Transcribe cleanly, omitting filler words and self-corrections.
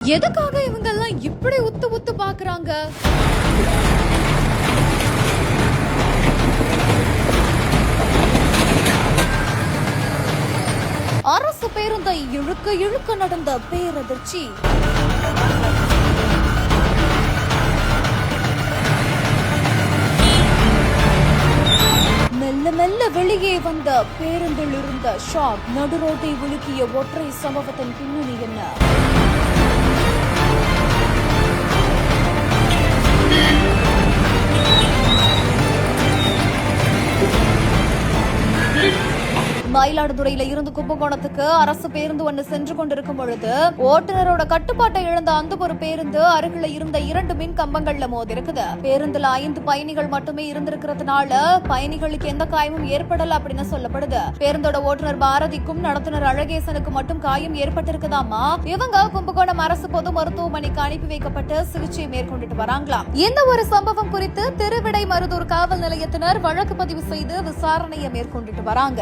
எதுக்காக இவங்க எல்லாம் இப்படி உத்து உத்து பாக்குறாங்க? அரசு பேருந்தை இழுக்க இழுக்க நடந்த பேரதிர்ச்சி. மெல்ல மெல்ல வெளியே வந்த பேருந்தில் இருந்த ஷாக். நடுரோட்டை உலுக்கிய ஒற்றை சம்பவத்தின் பின்னணி என்ன? மயிலாடுதுறையில இருந்து கும்பகோணத்துக்கு அரசு பேருந்து ஒன்று சென்று கொண்டிருக்கும் பொழுது ஓட்டுநரோட கட்டுப்பாட்டை இழந்த அந்த ஒரு பேருந்து அருகில இருந்த 2 மின் கம்பங்கள்ல மோதி இருக்குது. பேருந்துல 5 பயணிகள் மட்டுமே இருந்திருக்கிறதுனால பயணிகளுக்கு எந்த காயமும் ஏற்படல அப்படின்னு சொல்லப்படுது. பேருந்தோட ஓட்டுநர் பாரதிக்கும் நடத்துனர் அழகேசனுக்கும் மட்டும் காயம் ஏற்பட்டிருக்குதாமா. இவங்க கும்பகோணம் அரசு பொது மருத்துவமனைக்கு அனுப்பி வைக்கப்பட்டு சிகிச்சை மேற்கொண்டுட்டு வராங்களாம். இந்த ஒரு சம்பவம் குறித்து திருவிடை மருதூர் காவல் நிலையத்தினர் வழக்கு பதிவு செய்து விசாரணையை மேற்கொண்டுட்டு வராங்க.